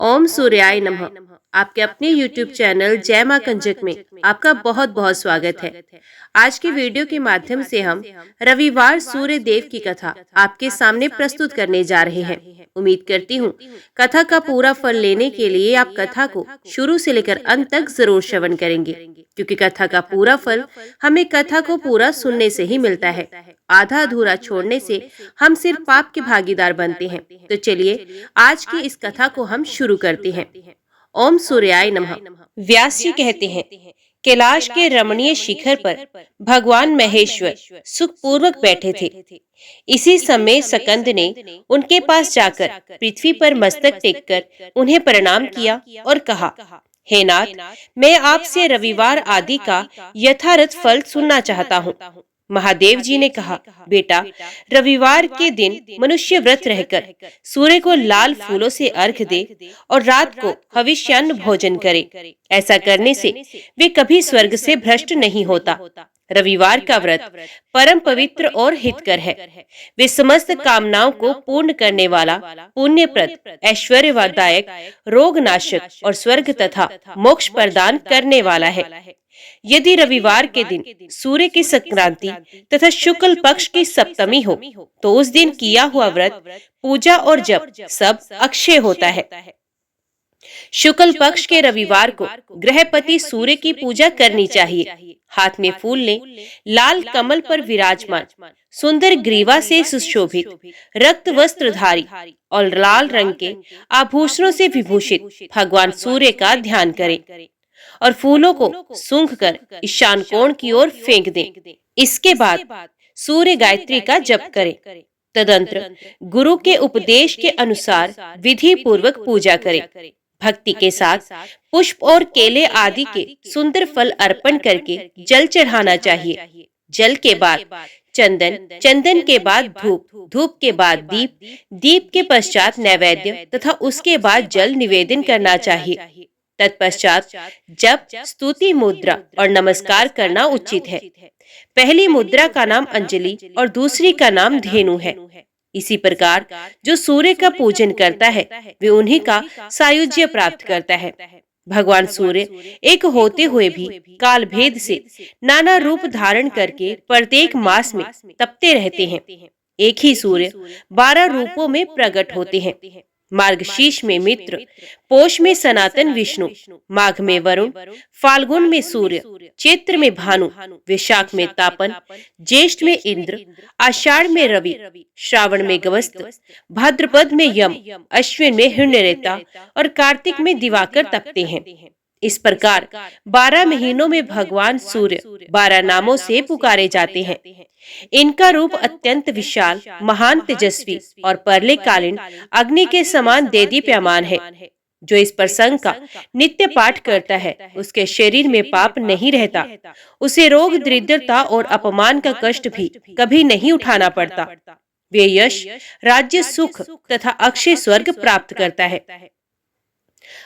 ओम सूर्याय नमः। आपके अपने YouTube चैनल जय मां कंजक में आपका बहुत बहुत स्वागत है। आज की वीडियो के माध्यम से हम रविवार सूर्य देव की कथा आपके सामने प्रस्तुत करने जा रहे हैं। उम्मीद करती हूँ कथा का पूरा फल लेने के लिए आप कथा को शुरू से लेकर अंत तक जरूर श्रवण करेंगे, क्योंकि कथा का पूरा फल हमें कथा को पूरा सुनने से ही मिलता है। आधा अधूरा छोड़ने से हम सिर्फ पाप के भागीदार बनते हैं। तो चलिए आज की इस कथा को हम शुरू करते हैं। ओम सूर्याय नमः। व्यास जी कहते हैं, कैलाश के रमणीय शिखर पर भगवान महेश्वर सुखपूर्वक बैठे थे। इसी समय सकंद ने उनके पास जाकर पृथ्वी पर मस्तक टेककर उन्हें प्रणाम किया और कहा, हे नाथ, मैं आपसे रविवार आदि का यथार्थ फल सुनना चाहता हूँ। महादेव जी ने कहा, बेटा, रविवार के दिन मनुष्य व्रत रहकर सूर्य को लाल फूलों से अर्घ दे और रात को हविष्यान्न भोजन करे। ऐसा करने से वे कभी स्वर्ग से भ्रष्ट नहीं होता। रविवार का व्रत परम पवित्र और हितकर है। वे समस्त कामनाओं को पूर्ण करने वाला, पुण्यप्रद, ऐश्वर्यदायक, रोगनाशक और स्वर्ग तथा मोक्ष प्रदान करने वाला है। यदि रविवार के दिन सूर्य की संक्रांति तथा शुक्ल पक्ष की सप्तमी हो तो उस दिन किया हुआ व्रत, पूजा और जप सब अक्षय होता है। शुक्ल पक्ष के रविवार को गृहपति सूर्य की पूजा करनी चाहिए। हाथ में फूल लें, लाल कमल पर विराजमान, सुंदर ग्रीवा से सुशोभित, रक्त वस्त्रधारी और लाल रंग के आभूषणों से विभूषित भगवान सूर्य का ध्यान करें और फूलों को सूंघ कर ईशान कोण की ओर फेंक दें। इसके बाद सूर्य गायत्री का जप करें। तदंतर गुरु के उपदेश के अनुसार विधि पूर्वक पूजा करें। भक्ति के साथ पुष्प और केले आदि के सुंदर फल अर्पण करके जल चढ़ाना चाहिए। जल के बाद चंदन, चंदन के बाद धूप, धूप के बाद दीप, दीप के पश्चात नैवेद्य तथा उसके बाद जल निवेदन करना चाहिए। तत्पश्चात जप, स्तुति मुद्रा और नमस्कार करना उचित है। पहली मुद्रा का नाम अंजलि और दूसरी का नाम धेनु है। इसी प्रकार जो सूर्य का पूजन करता है वे उन्हीं का सायुज्य प्राप्त करता है। भगवान सूर्य एक होते हुए भी काल भेद से नाना रूप धारण करके प्रत्येक मास में तपते रहते हैं। एक ही सूर्य 12 रूपों में प्रकट होते हैं। मार्गशीर्ष में मित्र, पोष में सनातन विष्णु, माघ में वरुण, फाल्गुन में सूर्य, चैत्र में भानु, वैशाख में तापन, ज्येष्ठ में इंद्र, आषाढ़ में रवि, श्रावण में गवस्त, भाद्रपद में यम, अश्विन में हिरण्यरेता और कार्तिक में दिवाकर तपते हैं। इस प्रकार 12 महीनों में भगवान सूर्य 12 नामों से पुकारे जाते हैं। इनका रूप अत्यंत विशाल, महान, तेजस्वी और परले कालीन अग्नि के समान देदीप्यमान है। जो इस प्रसंग का नित्य पाठ करता है उसके शरीर में पाप नहीं रहता। उसे रोग, दरिद्रता और अपमान का कष्ट भी कभी नहीं उठाना पड़ता। वे यश, राज्य, सुख तथा अक्षय स्वर्ग प्राप्त करता है।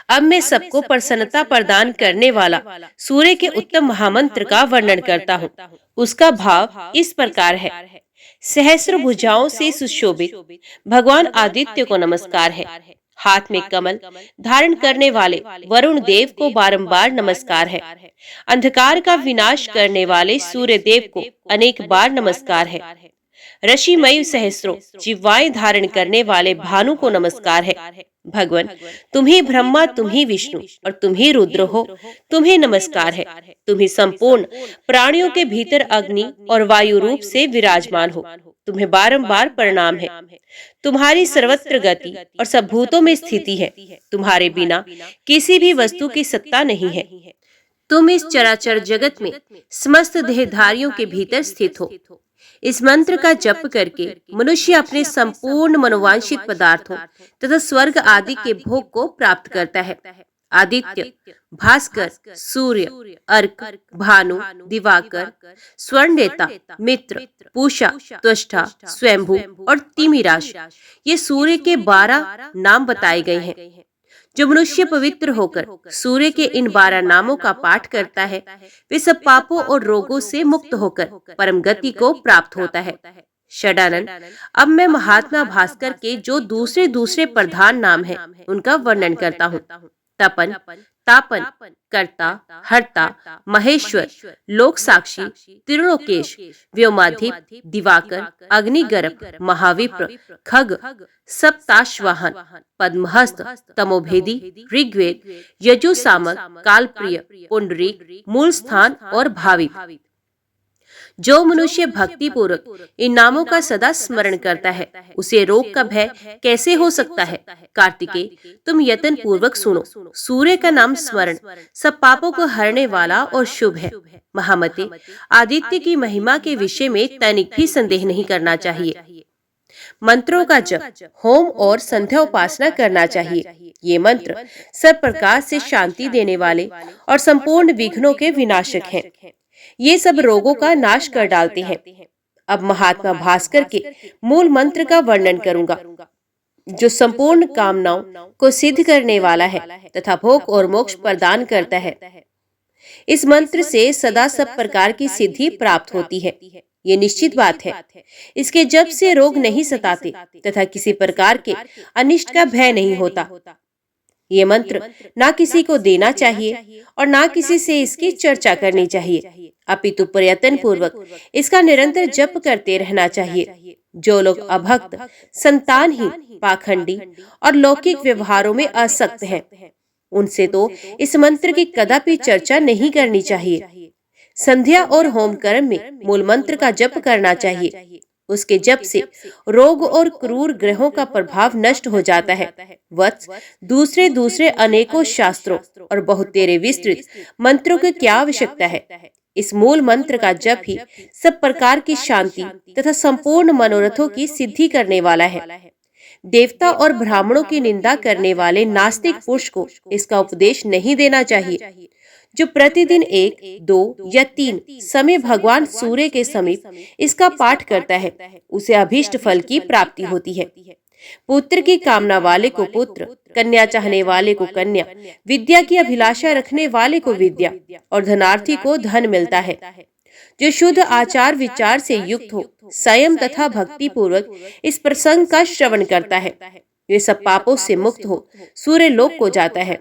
अब मैं सबको प्रसन्नता प्रदान करने वाला सूर्य के उत्तम महामंत्र का वर्णन करता हूँ। उसका भाव इस प्रकार है। सहस्र भुजाओं से सुशोभित भगवान आदित्य को नमस्कार है। हाथ में कमल धारण करने वाले वरुण देव को बारंबार नमस्कार है। अंधकार का विनाश करने वाले सूर्य देव को अनेक बार नमस्कार है। ऋषिमय सहस्रों जिह्वाएं धारण करने वाले भानु को नमस्कार है। भगवान, तुम ही ब्रह्मा, तुम ही विष्णु और तुम ही रुद्र हो। तुम्हें नमस्कार है। तुम ही संपूर्ण प्राणियों के भीतर अग्नि और वायु रूप से विराजमान हो। तुम्हें बारंबार प्रणाम है। तुम्हारी सर्वत्र गति और सब भूतों में स्थिति है। तुम्हारे बिना किसी भी वस्तु की सत्ता नहीं है। तुम इस चराचर जगत में समस्त देहधारियों के भीतर स्थित हो। इस मंत्र का जप करके मनुष्य अपने संपूर्ण मनोवांछित पदार्थों तथा स्वर्ग आदि के भोग को प्राप्त करता है। आदित्य, भास्कर, सूर्य, अर्क, भानु, दिवाकर, स्वर्णरेता, मित्र, पूषा, त्वष्टा, स्वयंभू और तिमिराश, ये सूर्य के 12 नाम बताए गए हैं। जो मनुष्य पवित्र होकर सूर्य के इन 12 नामों का पाठ करता है वे सब पापों और रोगों से मुक्त होकर परम गति को प्राप्त होता है। षडानन। अब मैं महात्मा भास्कर के जो दूसरे दूसरे प्रधान नाम हैं, उनका वर्णन करता हूँ। तपन, तापन, कर्ता, हर्ता, महेश्वर, लोक साक्षी, त्रिलोकेश, व्योमाधिप, दिवाकर, अग्निगर्भ, महाविप्र, खग, सप्ताश्वाहन, पद्महस्त, तमोभेदी, ऋग्वेद, यजुसामक, कालप्रिय, पुंडरीक, मूल स्थान और भावी। जो मनुष्य भक्ति पूर्वक इन नामों का सदा स्मरण करता है, उसे रोग का भय कैसे हो सकता है। कार्तिकेय, तुम यत्न पूर्वक सुनो। सूर्य का नाम स्मरण सब पापों को हरने वाला और शुभ है। महामते, आदित्य की महिमा के विषय में तनिक भी संदेह नहीं करना चाहिए। मंत्रों का जप, होम और संध्या उपासना करना चाहिए। ये मंत्र सब प्रकार से शांति देने वाले और संपूर्ण विघ्नों के विनाशक हैं। ये सब रोगों का नाश कर डालते हैं। अब महात्मा भास्कर के मूल मंत्र का वर्णन करूंगा, जो संपूर्ण कामनाओं को सिद्ध करने वाला है तथा भोग और मोक्ष प्रदान करता है। इस मंत्र से सदा सब प्रकार की सिद्धि प्राप्त होती है, ये निश्चित बात है। इसके जप से रोग नहीं सताते तथा किसी प्रकार के अनिष्ट का भय नहीं होता। ये मंत्र ना किसी को देना चाहिए और ना किसी से इसकी चर्चा करनी चाहिए, अपितु प्रयत्न पूर्वक इसका निरंतर जप करते रहना चाहिए। जो लोग अभक्त, संतानहीन, पाखंडी और लौकिक व्यवहारों में आसक्त हैं, उनसे तो इस मंत्र की कदापि चर्चा नहीं करनी चाहिए। संध्या और होम कर्म में मूल मंत्र का जप करना चाहिए। उसके जप से रोग और क्रूर ग्रहों का प्रभाव नष्ट हो जाता है। वत्स, दूसरे दूसरे अनेकों शास्त्रों और बहुत तेरे विस्तृत मंत्रों की क्या आवश्यकता है। इस मूल मंत्र का जप ही सब प्रकार की शांति तथा संपूर्ण मनोरथों की सिद्धि करने वाला है। देवता और ब्राह्मणों की निंदा करने वाले नास्तिक पुरुष को इसका उपदेश नहीं देना चाहिए। जो प्रतिदिन 1, 2 या 3 समय भगवान सूर्य के समीप इसका पाठ करता है, उसे अभीष्ट फल की प्राप्ति होती है। पुत्र की कामना वाले को पुत्र, कन्या चाहने वाले को कन्या, विद्या की अभिलाषा रखने वाले को विद्या और धनार्थी को धन मिलता है। जो शुद्ध आचार विचार से युक्त हो, संयम तथा भक्ति पूर्वक इस प्रसंग का श्रवण करता है, वे सब पापों से मुक्त हो सूर्य लोक को जाता है।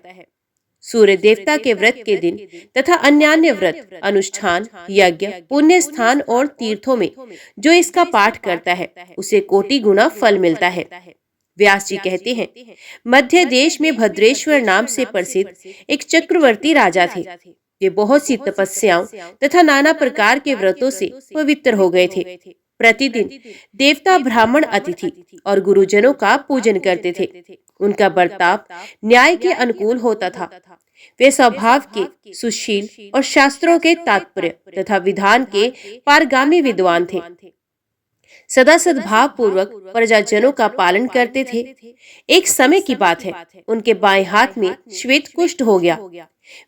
सूर्य देवता के व्रत के दिन तथा अन्यान्य व्रत, अनुष्ठान, यज्ञ, पुण्य स्थान और तीर्थों में जो इसका पाठ करता है, उसे कोटि गुना फल मिलता है। व्यास जी कहते हैं, मध्य देश में भद्रेश्वर नाम से प्रसिद्ध एक चक्रवर्ती राजा थे। वे बहुत सी तपस्याओं तथा नाना प्रकार के व्रतों से पवित्र हो गए थे। प्रतिदिन देवता, ब्राह्मण, अतिथि और गुरुजनों का पूजन करते थे। उनका बर्ताव न्याय के अनुकूल होता था। वे स्वभाव के सुशील और शास्त्रों के तात्पर्य तथा विधान के पारगामी विद्वान थे। सदा सद्भाव पूर्वक प्रजाजनों का पालन करते थे। एक समय की बात है, उनके बाएं हाथ में श्वेत कुष्ठ हो गया।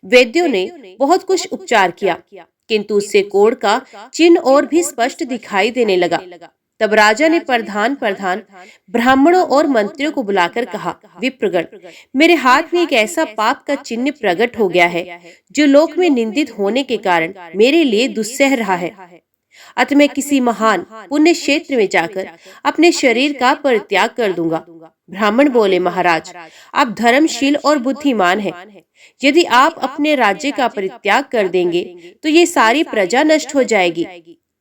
वैद्यों ने बहुत कुछ उपचार किया, किंतु उससे कोढ़ का चिन्ह और भी स्पष्ट दिखाई देने लगा। तब राजा ने प्रधान ब्राह्मणों और मंत्रियों को बुलाकर कहा, विप्रगण, मेरे हाथ में एक ऐसा पाप का चिन्ह प्रकट हो गया है, जो लोक में निंदित होने के कारण मेरे लिए दुस्सह रहा है। अतः मैं किसी महान पुण्य क्षेत्र में जाकर अपने शरीर का परित्याग कर दूंगा। ब्राह्मण बोले, महाराज, आप धर्मशील और बुद्धिमान हैं। यदि आप अपने राज्य का परित्याग कर देंगे तो ये सारी प्रजा नष्ट हो जाएगी।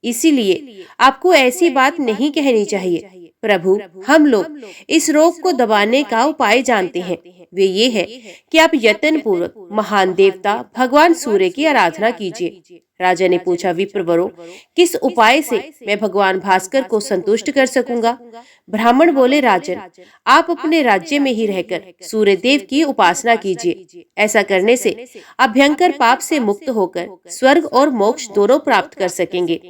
इसीलिए आपको ऐसी बात नहीं कहनी चाहिए। प्रभु, हम लोग इस रोग को दबाने का उपाय जानते हैं। वे ये है कि आप यत्न पूर्वक महान देवता भगवान सूर्य की आराधना कीजिए। राजा ने पूछा, विप्रवरों, किस उपाय से मैं भगवान भास्कर को संतुष्ट कर सकूंगा? ब्राह्मण बोले, राजन, आप अपने राज्य में ही रहकर सूर्य देव की उपासना कीजिए। ऐसा करने से आप भयंकर पाप से मुक्त होकर स्वर्ग और मोक्ष दोनों प्राप्त कर सकेंगे।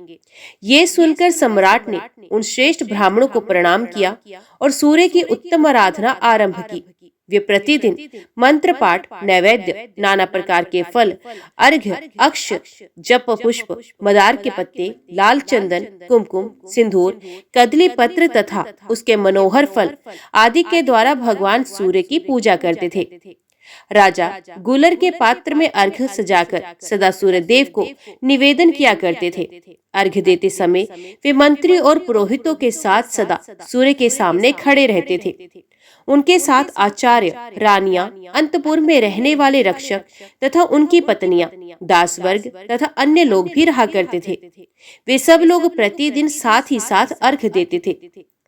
ये सुनकर सम्राट ने उन श्रेष्ठ ब्राह्मणों को प्रणाम किया और सूर्य की उत्तम आराधना आरंभ की। वे प्रतिदिन मंत्र पाठ, नैवेद्य, नाना प्रकार के फल, अर्घ्य, अक्ष, जप पुष्प, मदार के पत्ते, लाल चंदन, कुमकुम, सिंदूर, कदली पत्र तथा उसके मनोहर फल आदि के द्वारा भगवान सूर्य की पूजा करते थे। राजा गुलर के पात्र में अर्घ्य सजाकर सदा सूर्यदेव को निवेदन किया करते थे। अर्घ्य देते समय वे मंत्री और पुरोहितों के साथ सदा सूर्य के सामने खड़े रहते थे। उनके साथ आचार्य, रानियां, अंतपुर में रहने वाले रक्षक तथा उनकी पत्नियां, दास वर्ग तथा अन्य लोग भी रहा करते थे। वे सब लोग प्रतिदिन साथ ही साथ अर्घ्य देते थे।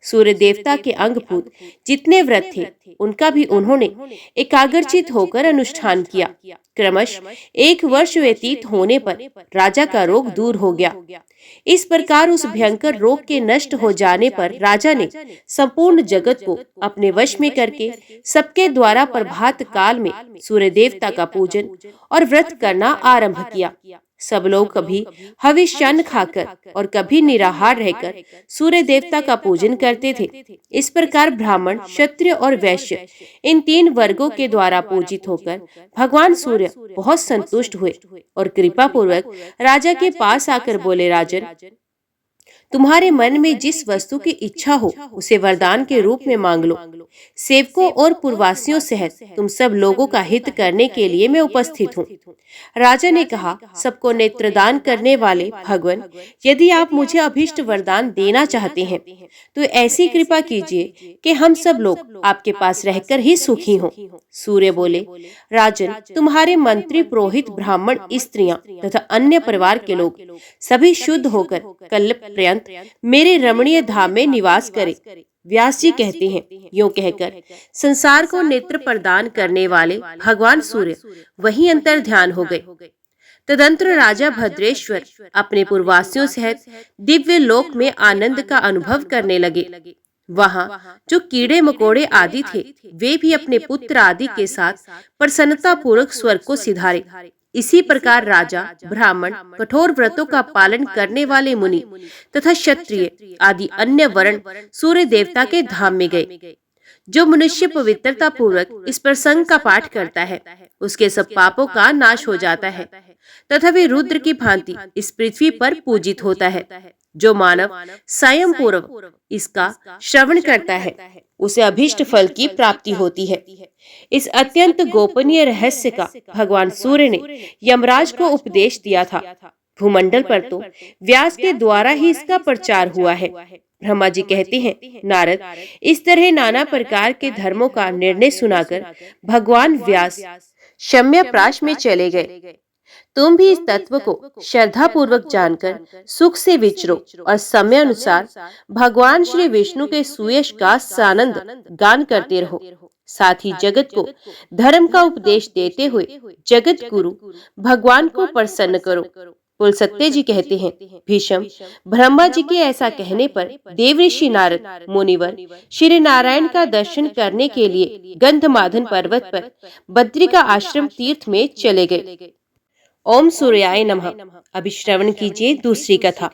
सूर्य देवता के अंगभूत जितने व्रत थे उनका भी उन्होंने एकाग्रचित होकर अनुष्ठान किया। क्रमश 1 वर्ष व्यतीत होने पर राजा का रोग दूर हो गया। इस प्रकार उस भयंकर रोग के नष्ट हो जाने पर राजा ने संपूर्ण जगत को अपने वश में करके सबके द्वारा प्रभात काल में सूर्य देवता का पूजन और व्रत करना आरंभ किया। सब लोग कभी हविष्यान्न खाकर और कभी निराहार रहकर सूर्य देवता का पूजन करते थे। इस प्रकार ब्राह्मण, क्षत्रिय और वैश्य इन 3 वर्गों के द्वारा पूजित होकर भगवान सूर्य बहुत संतुष्ट हुए और कृपा पूर्वक राजा के पास आकर बोले, राजन, तुम्हारे मन में जिस वस्तु की इच्छा हो उसे वरदान के रूप में मांग लो। सेवकों और पुरवासियों सहित तुम सब लोगों का हित करने के लिए मैं उपस्थित हूँ। राजा ने कहा, सबको नेत्रदान करने वाले भगवान, यदि आप मुझे अभीष्ट वरदान देना चाहते हैं तो ऐसी कृपा कीजिए कि हम सब लोग आपके पास रहकर ही सुखी हों। सूर्य बोले, राजन, तुम्हारे मंत्री, पुरोहित, ब्राह्मण, स्त्रियां तथा अन्य परिवार के लोग सभी शुद्ध होकर कल्प पर्यंत मेरे रमणीय धाम में निवास करें। व्यास जी कहते हैं, यूं कहकर संसार को नेत्र प्रदान करने वाले भगवान सूर्य वहीं अंतर ध्यान हो गए। तदंतर राजा भद्रेश्वर अपने पुरवासियों सहित दिव्य लोक में आनंद का अनुभव करने लगे। वहाँ जो कीड़े मकोड़े आदि थे वे भी अपने पुत्र आदि के साथ प्रसन्नता पूर्वक स्वर्ग को सिधारे। इसी प्रकार राजा, ब्राह्मण, कठोर व्रतों का पालन करने वाले मुनि तथा क्षत्रिय आदि अन्य वर्ण सूर्य देवता के धाम में गए। जो मनुष्य पवित्रता पूर्वक इस प्रसंग का पाठ करता है उसके सब पापों का नाश हो जाता है तथा वे रुद्र की भांति इस पृथ्वी पर पूजित होता है। जो मानव संयम पूर्वक इसका श्रवण करता है उसे अभीष्ट फल की प्राप्ति होती है। इस अत्यंत गोपनीय रहस्य का भगवान सूर्य ने यमराज को उपदेश दिया था। भूमंडल पर तो व्यास के द्वारा ही इसका प्रचार हुआ है। ब्रह्मा जी कहते हैं, नारद, इस तरह नाना प्रकार के धर्मों का निर्णय सुनाकर भगवान व्यास शम्यप्राश में चले गए। तुम भी इस तत्व को श्रद्धा पूर्वक जानकर सुख से विचरो और समय अनुसार भगवान श्री विष्णु के सुयश का सानंद गान करते रहो। साथ ही जगत को धर्म का उपदेश देते हुए जगत गुरु भगवान को प्रसन्न करो। पुलस्त्य जी कहते हैं, भीष्म, ब्रह्मा जी के ऐसा कहने पर देवऋषि नारद मुनिवर श्री नारायण का दर्शन करने के लिए गंधमादन पर्वत पर बद्री का आश्रम तीर्थ में चले गए। ओम सूर्याय नमः। अभी श्रवण कीजिए दूसरी कथा।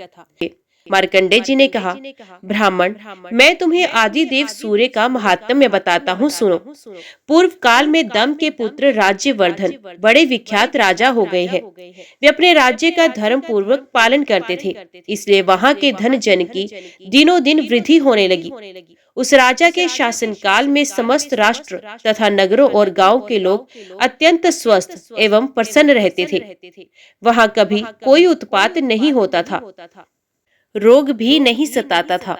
मार्कंडेय जी ने कहा, ब्राह्मण, मैं तुम्हें आदि देव सूर्य का महात्म्य बताता हूँ, सुनो। पूर्व काल में दम के पुत्र राज्यवर्धन बड़े विख्यात राजा हो गए हैं। वे अपने राज्य का धर्म पूर्वक पालन करते थे, इसलिए वहाँ के धन जन की दिनों दिन वृद्धि होने लगी। उस राजा के शासनकाल में समस्त राष्ट्र तथा नगरों और गांव के लोग अत्यंत स्वस्थ एवं प्रसन्न रहते थे। वहाँ कभी कोई उत्पात नहीं होता था, रोग भी नहीं सताता था,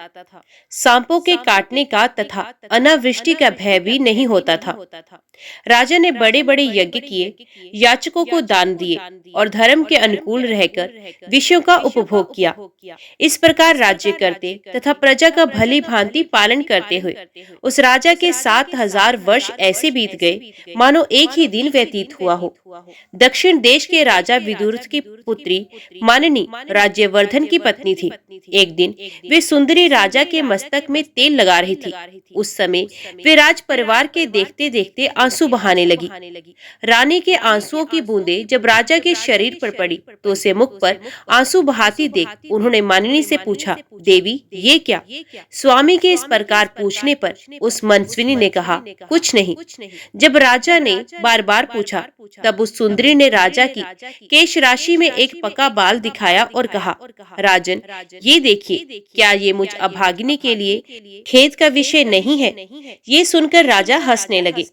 सांपों के काटने का तथा अनावृष्टि का भय भी नहीं होता था। राजा ने बड़े बड़े यज्ञ किए, याचकों को दान दिए और धर्म के अनुकूल रहकर विषयों का उपभोग किया। इस प्रकार राज्य करते तथा प्रजा का भली भांति पालन करते हुए उस राजा के 7000 वर्ष ऐसे बीत गए मानो एक ही दिन व्यतीत हुआ हो। दक्षिण देश के राजा विदुर की पुत्री मानिनी राज्यवर्धन की पत्नी थी। एक दिन वे सुंदरी राजा के मस्तक में तेल लगा रही थी। उस समय वे राज परिवार के देखते देखते आंसू बहाने लगी। रानी के आंसुओं की बूंदें जब राजा के शरीर पर पड़ी तो उसे मुख पर आंसू बहाती देख उन्होंने मानिनी से पूछा, देवी, ये क्या? स्वामी के इस प्रकार पूछने पर उस मनस्विनी ने कहा, कुछ नहीं। जब राजा ने बार बार पूछा तब उस सुंदरी ने राजा की केश राशि में एक पका बाल दिखाया और कहा, राजन, ये देखिए, क्या ये मुझ अभागिनी के लिए खेद का विषय नहीं है? ये सुनकर राजा हंसने लगे।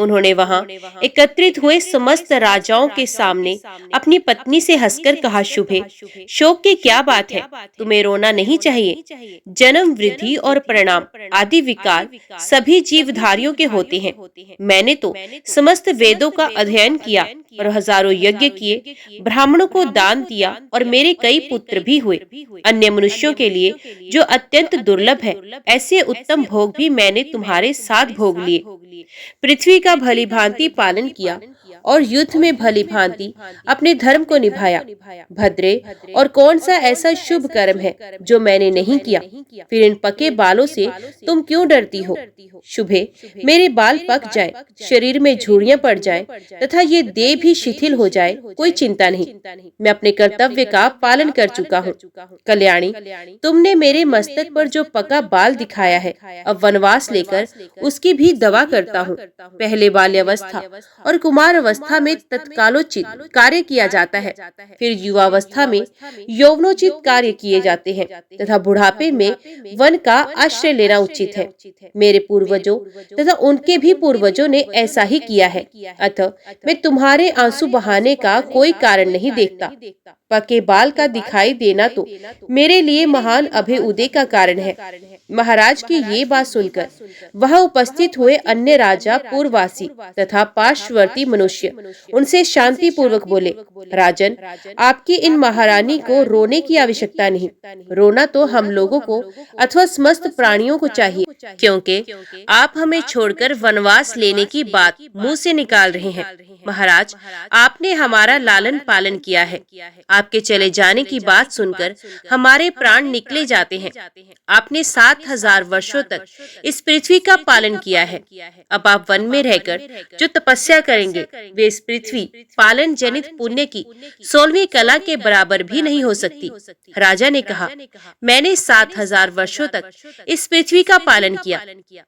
उन्होंने वहां एकत्रित हुए समस्त राजाओं के सामने अपनी पत्नी से हंसकर कहा, शुभे, शोक की क्या बात है, तुम्हें रोना नहीं चाहिए। जन्म, वृद्धि और परिणाम आदि विकार सभी जीवधारियों के होते हैं। मैंने तो समस्त वेदों का अध्ययन किया और हजारों यज्ञ किए, ब्राह्मणों को दान दिया और मेरे कई पुत्र भी हुए। अन्य मनुष्यों के लिए जो अत्यंत दुर्लभ है, ऐसे उत्तम भोग भी मैंने तुम्हारे साथ भोग लिए। पृथ्वी का भली भांति पालन किया और युद्ध में भली भांति अपने धर्म को निभाया। भद्रे, और कौन सा ऐसा शुभ कर्म है जो मैंने नहीं किया? फिर इन पके बालों से तुम क्यों डरती हो? शुभे, मेरे बाल पक जाए, शरीर में झुर्रियां पड़ जाए तथा ये देह भी शिथिल हो जाए, कोई चिंता नहीं। मैं अपने कर्तव्य का पालन कर चुका हूँ। कल्याणी, तुमने मेरे मस्तक पर जो पका बाल दिखाया है, अब वनवास लेकर उसकी भी दवा करता हूँ। पहले बाल्यावस्था और कुमार अवस्था में तत्कालोचित कार्य किया जाता है, फिर युवावस्था में यौवनोचित कार्य किए जाते हैं तथा बुढ़ापे में वन का आश्रय लेना उचित है। मेरे पूर्वजों तथा उनके भी पूर्वजों ने ऐसा ही किया है, अतः मैं तुम्हारे आंसू बहाने का कोई कारण नहीं देखता। पके बाल का दिखाई देना तो मेरे लिए महान अभय उदय का कारण है। महाराज की ये बात सुनकर वहां उपस्थित हुए अन्य राजा, पूर्ववासी तथा पार्श्ववर्ती मनुष्य उनसे शांति पूर्वक बोले, राजन, आपकी इन महारानी को रोने की आवश्यकता नहीं। रोना तो हम लोगों को अथवा समस्त प्राणियों को चाहिए, क्योंकि आप हमें छोड़कर वनवास लेने की बात मुंह से निकाल रहे हैं। महाराज, आपने हमारा लालन पालन किया है। आपके चले जाने की बात सुनकर हमारे प्राण निकले जाते हैं। आपने 7,000 वर्षों तक इस पृथ्वी का पालन किया है। अब आप वन में रहकर जो तपस्या करेंगे, वे इस पृथ्वी पालन जनित पुण्य की 16वीं कला के बराबर भी नहीं हो सकती। राजा ने कहा, मैंने 7,000 वर्षों तक इस पृथ्वी का पालन किया।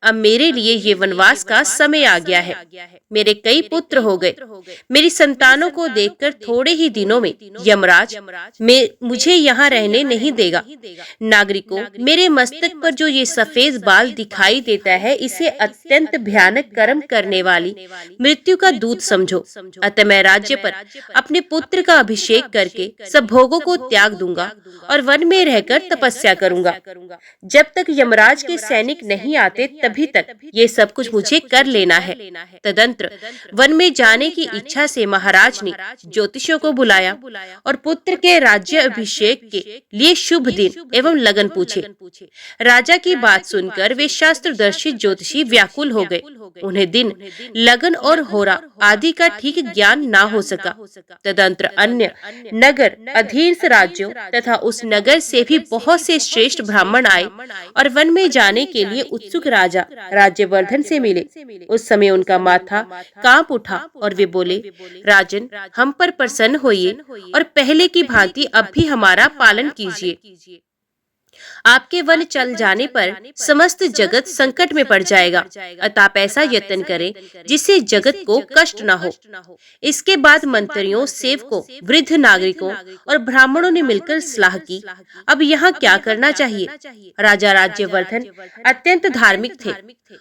अब मेरे लिए ये वनवास का समय आ गया है। मेरे कई पुत्र हो गए। मेरी संतानों को देखकर थोड़े ही दिनों में यमराज मुझे यहाँ रहने नहीं देगा। नागरिकों, मेरे मस्तक पर जो ये सफेद बाल दिखाई देता है, इसे अत्यंत भयानक कर्म करने वाली मृत्यु का दूत समझो। अतः मैं राज्य पर अपने पुत्र का अभिषेक करके सब भोगों को त्याग दूंगा और वन में रहकर तपस्या करूंगा। जब तक यमराज के सैनिक नहीं आते, तभी तक ये सब कुछ मुझे कर लेना है। तदंतर वन में जाने की इच्छा से महाराज ने ज्योतिषियों को बुलाया और पुत्र के राज्य अभिषेक के लिए शुभ दिन एवं लगन पूछे। राजा की बात सुनकर वे शास्त्रदर्शी ज्योतिषी व्याकुल हो गए। उन्हें दिन, लगन और होरा आदि का ठीक ज्ञान ना हो सका। तदंतर अन्य नगर, अधीन राज्यों तथा उस नगर से भी बहुत से श्रेष्ठ ब्राह्मण आए और वन में जाने के लिए उत्सुक राजा राज्यवर्धन से मिले। उस समय उनका माथा कांप उठा और वे बोले, राजन, हम पर प्रसन्न होइए और पहले की भांति अब भी हमारा पालन कीजिए। आपके वन चल जाने पर समस्त जगत संकट में पड़ जाएगा, अतः आप ऐसा यत्न करें जिससे जगत को कष्ट न हो। इसके बाद मंत्रियों, सेवकों, वृद्ध नागरिकों और ब्राह्मणों ने मिलकर सलाह की, अब यहाँ क्या करना चाहिए। राजा राज्यवर्धन अत्यंत धार्मिक थे।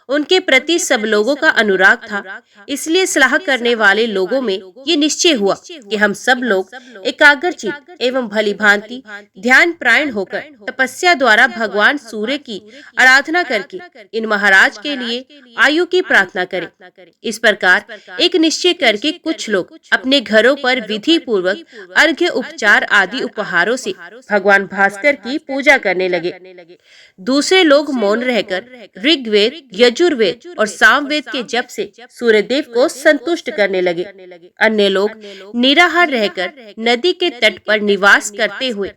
उनके प्रति सब लोगों का अनुराग था। इसलिए सलाह करने वाले लोगों में ये निश्चय हुआ कि हम सब लोग एकाग्रचित्त एवं भली भांति ध्यान प्रायण होकर तपस्या द्वारा भगवान सूर्य की आराधना करके इन महाराज के लिए आयु की प्रार्थना करें। इस प्रकार एक निश्चय करके कुछ लोग अपने घरों पर विधि पूर्वक अर्घ्य, उपचार आदि उपहारों से भगवान भास्कर की पूजा करने लगे। दूसरे लोग मौन रहकर ऋग्वेद, यजुर्वेद और सामवेद के जप से सूर्यदेव को संतुष्ट करने लगे। अन्य लोग निराहार रहकर नदी के तट पर निवास करते हुए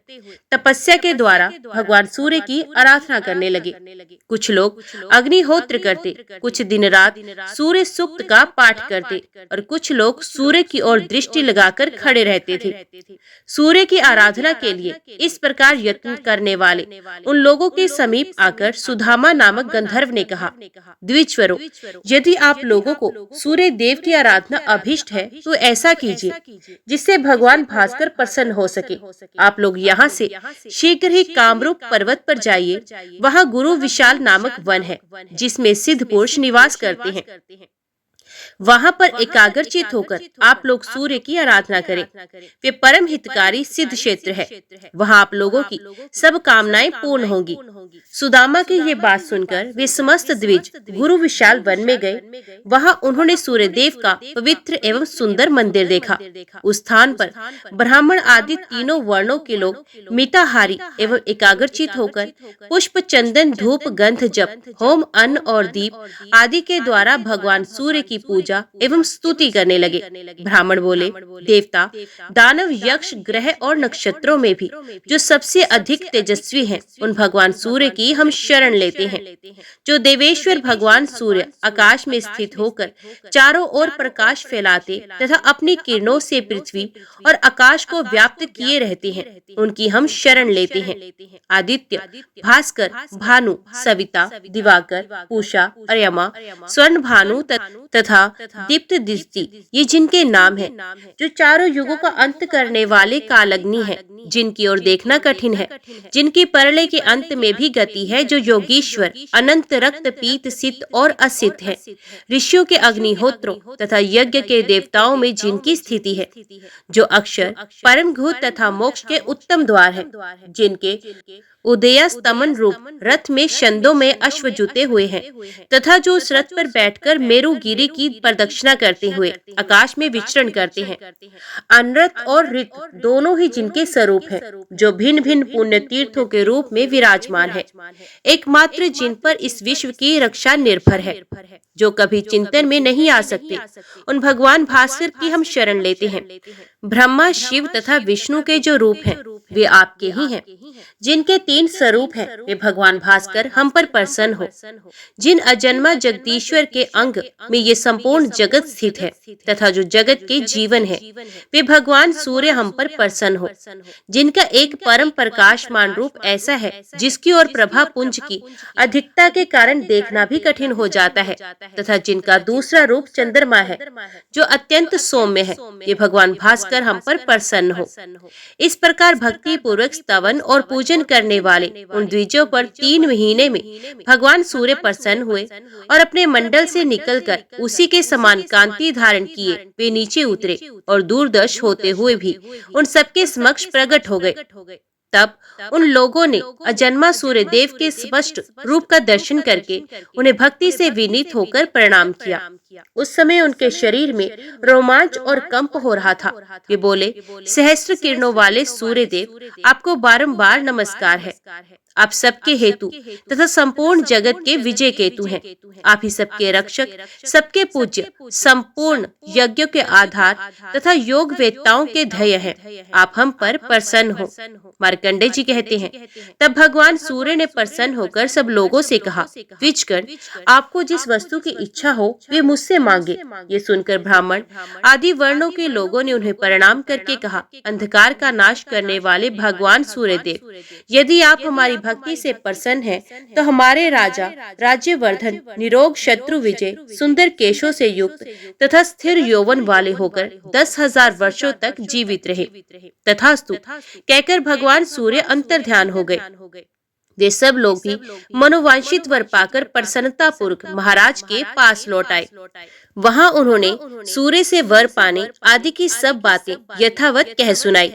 तपस्या के द्वारा भगवान सूर्य की आराधना करने लगे। कुछ लोग अग्निहोत्र करते, कुछ दिन रात सूर्य सूक्त का पाठ करते और कुछ लोग सूर्य की ओर दृष्टि लगाकर खड़े रहते थे। सूर्य की आराधना के लिए इस प्रकार यत्न करने वाले उन लोगों के समीप आकर सुदामा नामक गंधर्व ने कहा, द्विजवरों, यदि आप लोगों को सूर्य देव की आराधना अभिष्ट है तो ऐसा कीजिए जिससे भगवान भास्कर प्रसन्न हो सके। आप लोग यहाँ से शीघ्र ही कामरूप पर्वत पर जाइए। वहाँ गुरु विशाल नामक वन है जिसमें सिद्ध पुरुष निवास करते हैं। वहाँ पर एकाग्रचित होकर आप लोग सूर्य की आराधना करें। वे परम हितकारी सिद्ध क्षेत्र है। वहाँ आप लोगों की सब कामनाएं पूर्ण होंगी। सुदामा की ये बात सुनकर वे समस्त द्विज गुरु विशाल वन में गए। वहाँ उन्होंने सूर्यदेव का पवित्र एवं सुंदर मंदिर देखा। उस स्थान पर ब्राह्मण आदि तीनों वर्णों के लोग मिताहारी एवं एकाग्रचित होकर पुष्प, चंदन, धूप, गंध, जप, होम, अन्न और दीप आदि के द्वारा भगवान सूर्य की पूजा एवं स्तुति करने लगे। ब्राह्मण बोले, देवता, दानव, यक्ष, ग्रह और नक्षत्रों में भी जो सबसे अधिक तेजस्वी हैं, उन भगवान सूर्य की हम शरण लेते हैं। जो देवेश्वर भगवान सूर्य आकाश में स्थित होकर चारों ओर प्रकाश फैलाते तथा अपनी किरणों से पृथ्वी और आकाश को व्याप्त किए रहते हैं, उनकी हम शरण लेते हैं। आदित्य, भास्कर, भानु, सविता, दिवाकर, पूषा, अर्यमा, स्वर्ण भानु तथा दीप्त दृष्टि, ये जिनके नाम हैं, जो चारों युगों का अंत करने वाले कालग्नि हैं, जिनकी ओर देखना कठिन है, जिनकी परलय के अंत में भी गति है, जो योगीश्वर, अनंत, रक्त, पीत, सित और असित है, ऋषियों के अग्निहोत्रों तथा यज्ञ के देवताओं में जिनकी स्थिति है, जो अक्षर, परम घूत तथा मोक्ष के उत्तम द्वार है, जिनके उदयस्तमन रूप रथ में छंदों में अश्व जुते हुए हैं, तथा जो उस रथ पर बैठकर मेरुगिरी की प्रदक्षिणा करते हुए आकाश में विचरण करते हैं। अनरथ और ऋत दोनों ही जिनके स्वरूप हैं, जो भिन्न भिन्न पुण्य तीर्थों के रूप में विराजमान है, एकमात्र जिन पर इस विश्व की रक्षा निर्भर है, जो कभी चिंतन में नहीं आ सकते, उन भगवान भास्कर की हम शरण लेते हैं। ब्रह्मा, शिव तथा विष्णु के जो रूप हैं, वे आपके ही हैं। जिनके 3 स्वरूप हैं, वे भगवान भास्कर हम पर प्रसन्न हो। जिन अजन्मा जगदीश्वर के अंग में ये संपूर्ण जगत स्थित है तथा जो जगत के जीवन है, वे भगवान सूर्य हम पर प्रसन्न हो। जिनका एक परम प्रकाशमान रूप ऐसा है जिसकी ओर प्रभा पुंज की अधिकता के कारण देखना भी कठिन हो जाता है, तथा जिनका दूसरा रूप चंद्रमा है, जो अत्यंत सौम्य है, ये भगवान भास्कर हम पर प्रसन्न हो। इस प्रकार भक्ति पूर्वक स्तवन और पूजन करने वाले उन द्विजों पर 3 महीने में भगवान सूर्य प्रसन्न हुए और अपने मंडल से निकलकर उसी के समान कांति धारण किए वे नीचे उतरे और दूरदर्श होते हुए भी उन सबके समक्ष प्रकट हो गए। तब उन लोगों ने अजन्मा सूर्य देव के स्पष्ट रूप का दर्शन करके उन्हें भक्ति से विनीत होकर प्रणाम किया। उस समय उनके शरीर में रोमांच और कंप हो रहा था। वे बोले, सहस्त्र किरणों वाले सूर्य देव, आपको बारंबार नमस्कार है। आप सबके हेतु तथा संपूर्ण जगत के विजय केतु हैं। आप ही सबके रक्षक, सबके पूज्य, संपूर्ण यज्ञों के आधार तथा योग वेत्ताओं के ध्येय हैं। आप हम पर प्रसन्न हो। मार्कंडेय जी कहते हैं, तब भगवान सूर्य ने प्रसन्न होकर सब लोगों से कहा, द्विजगण, आपको जिस वस्तु की इच्छा हो वे मुझसे मांगे। ये सुनकर ब्राह्मण आदि वर्णों के लोगों ने उन्हें प्रणाम करके कहा, अंधकार का नाश करने वाले भगवान सूर्यदेव, यदि आप हमारी भक्ति से प्रसन्न हैं, तो हमारे राजा राज्यवर्धन निरोग, शत्रु विजय, सुंदर केशों से युक्त तथा स्थिर यौवन वाले होकर 10,000 वर्षों तक जीवित रहे। तथास्तु कहकर भगवान सूर्य अंतर्ध्यान हो गए। वे सब लोग भी मनोवांछित वर पाकर प्रसन्नता पूर्वक महाराज के पास लौट आए। वहाँ उन्होंने सूर्य से वर पाने आदि की सब बातें यथावत कह सुनाई।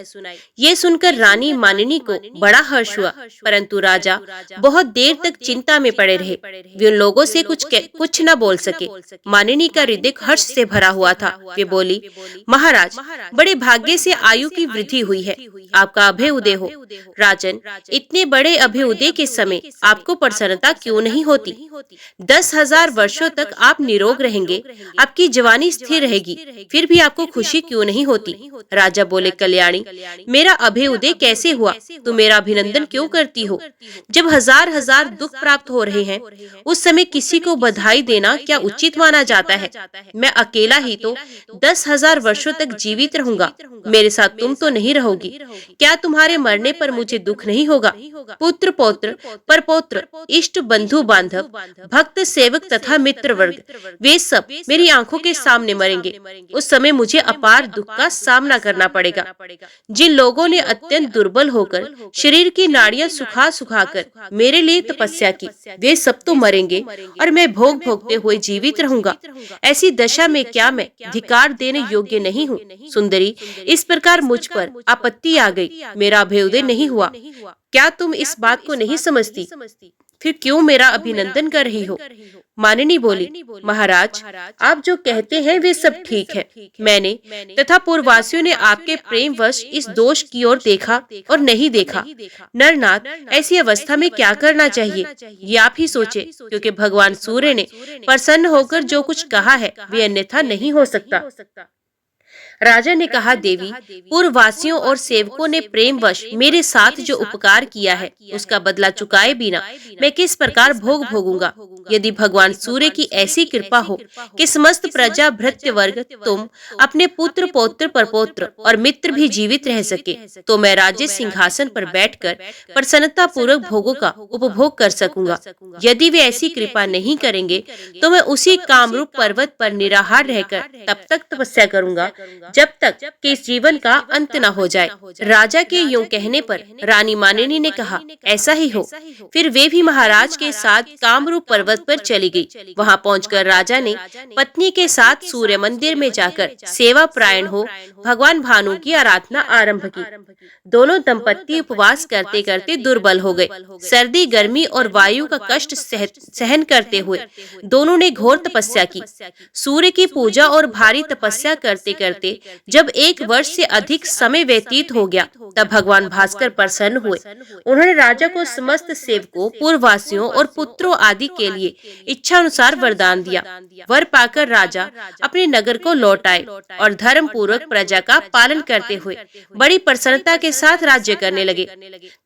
ये सुनकर रानी मानिनी को बड़ा हर्ष हुआ, परंतु राजा बहुत देर तक चिंता में पड़े रहे। वे उन लोगों से कुछ न बोल सके। मानिनी का हृदय हर्ष से भरा हुआ था। वे बोली, महाराज, बड़े भाग्य से आयु की वृद्धि हुई है। आपका अभय उदय हो। राजन, इतने बड़े अभय उदय के समय आपको प्रसन्नता क्यों नहीं होती? 10,000 वर्षों तक आप निरोग रहेंगे, आपकी जवानी स्थिर रहेगी, फिर भी आपको खुशी क्यों नहीं होती? राजा बोले, कल्याणी, मेरा अभय उदय कैसे हुआ? तुम मेरा अभिनंदन क्यों करती हो? जब हजार हजार दुख प्राप्त हो रहे हैं, उस समय किसी को बधाई देना क्या उचित माना जाता है? मैं अकेला ही तो 10,000 वर्षों तक जीवित रहूंगा, मेरे साथ तुम तो नहीं रहोगी। क्या तुम्हारे मरने पर मुझे दुख नहीं होगा? पुत्र, पौत्र, परपौत्र, इष्ट, बंधु बांधव, भक्त, सेवक तथा मित्र वर्ग, वे सब मेरी आंखों के सामने मरेंगे। उस समय मुझे अपार दुख का सामना करना पड़ेगा। जिन लोगों ने अत्यंत दुर्बल होकर शरीर की नाड़ियां सुखा सुखाकर मेरे लिए तपस्या की, वे सब तो मरेंगे और मैं भोग भोगते हुए जीवित रहूंगा। ऐसी दशा में क्या मैं धिक्कार देने योग्य नहीं हूँ? सुंदरी, इस प्रकार मुझ पर आपत्ति आ गई, मेरा अभ्युदय नहीं हुआ। क्या तुम इस बात को नहीं समझती? फिर क्यों मेरा अभिनंदन कर रही हो? मानिनी बोली, महाराज, आप जो कहते हैं वे सब ठीक है। मैंने तथा पूर्ववासियों ने आपके प्रेमवश इस दोष की ओर देखा और नहीं देखा। नरनाथ, ऐसी अवस्था में क्या करना चाहिए ये आप ही सोचे, क्योंकि भगवान सूर्य ने प्रसन्न होकर जो कुछ कहा है वे अन्यथा नहीं हो सकता। राजा ने कहा, देवी, पूर्ववासियों और सेवकों ने प्रेमवश मेरे साथ जो उपकार किया है उसका बदला चुकाए बिना मैं किस प्रकार भोग भोगूंगा? यदि भगवान सूर्य की ऐसी कृपा हो कि समस्त प्रजा भृत्य वर्ग, तुम, अपने पुत्र पौत्र परपौत्र और मित्र भी जीवित रह सके, तो मैं राज्य सिंहासन पर बैठकर प्रसन्नता पूर्वक भोगों का उपभोग कर सकूंगा। यदि वे ऐसी कृपा नहीं करेंगे तो मैं उसी कामरूप पर्वत पर निराहार रहकर तब तक तपस्या करूंगा जब तक कि इस जीवन का अंत न हो जाए। राजा के यूं कहने पर रानी मानिनी ने कहा, ऐसा ही हो। फिर वे भी महाराज के साथ कामरूप पर्वत पर चली गई। वहां पहुंचकर राजा ने पत्नी के साथ सूर्य मंदिर में जाकर सेवा प्रायण हो भगवान भानु की आराधना आरंभ की। दोनों दंपत्ति उपवास करते करते दुर्बल हो गए। सर्दी, गर्मी और वायु का कष्ट सहन करते हुए दोनों ने घोर तपस्या की। सूर्य की पूजा और भारी तपस्या करते करते जब 1 वर्ष से अधिक समय व्यतीत हो गया, तब भगवान भास्कर प्रसन्न हुए। उन्होंने राजा को समस्त सेवकों, पूर्ववासियों और पुत्रों आदि के लिए इच्छा अनुसार वरदान दिया। वर पाकर राजा अपने नगर को लौट आए और धर्म पूर्वक प्रजा का पालन करते हुए बड़ी प्रसन्नता के साथ राज्य करने लगे।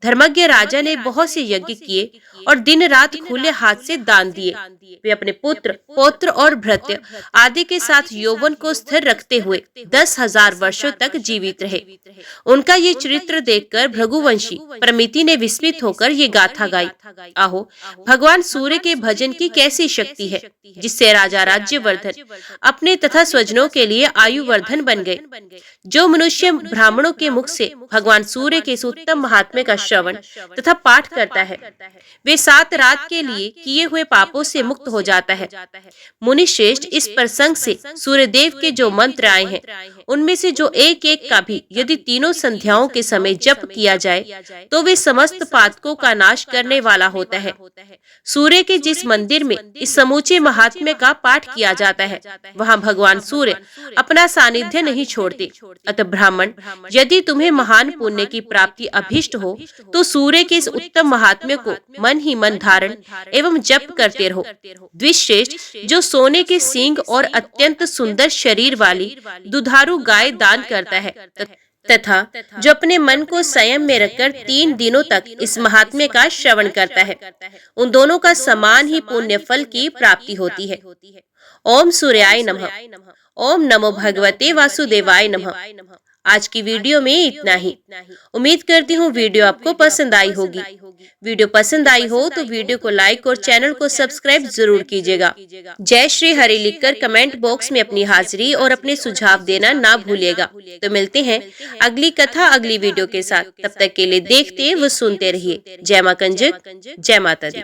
धर्मज्ञ राजा ने बहुत से यज्ञ किए और दिन रात खुले हाथ से दान दिए। वे अपने पुत्र, पौत्र और भृत्य आदि के साथ यौवन को स्थिर रखते हुए 10,000 वर्षों तक जीवित रहे। उनका ये चरित्र देखकर भृगुवंशी प्रमिति ने विस्मित होकर ये गाथा गाई, आहो, भगवान सूर्य के भजन की कैसी शक्ति है, जिससे राजा राज्यवर्धन अपने तथा स्वजनों के लिए आयुवर्धन बन गए। जो मनुष्य ब्राह्मणों के मुख से भगवान सूर्य के उत्तम महात्म्य का श्रवण तथा पाठ करता है, वे 7 रात के लिए किए हुए पापों से मुक्त हो जाता है। मुनि श्रेष्ठ, इस प्रसंग से सूर्यदेव के जो मंत्र आए हैं उनमें से जो एक एक का भी यदि तीनों संध्याओं के समय जप किया जाए तो वे समस्त पातकों का नाश करने वाला होता है। सूर्य के जिस मंदिर में इस समूचे महात्म्य का पाठ किया जाता है वहाँ भगवान सूर्य अपना सानिध्य नहीं छोड़ते। अतः ब्राह्मण, यदि तुम्हें महान पुण्य की प्राप्ति अभिष्ट हो तो सूर्य के इस उत्तम महात्म्य को मन ही मन धारण एवं जप करते रहो। द्विश्रेष्ठ, जो सोने के सींग और अत्यंत सुंदर शरीर वाली दुधारू गाय दान करता है तथा जो अपने मन को संयम में रखकर 3 दिनों तक इस महात्म्य का श्रवण करता है, उन दोनों का समान ही पुण्य फल की प्राप्ति होती है। ओम सूर्याय नमः। ओम नमो भगवते वासुदेवाय नमः। आज की वीडियो में इतना ही। उम्मीद करती हूँ वीडियो आपको पसंद आई होगी। वीडियो पसंद आई हो तो वीडियो को लाइक और चैनल को सब्सक्राइब जरूर कीजिएगा। जय श्री हरि लिखकर कमेंट बॉक्स में अपनी हाजिरी और अपने सुझाव देना ना भूलिएगा। तो मिलते हैं अगली कथा अगली वीडियो के साथ। तब तक के लिए देखते व सुनते रहिए। जय मां कंजक, जय माता दी।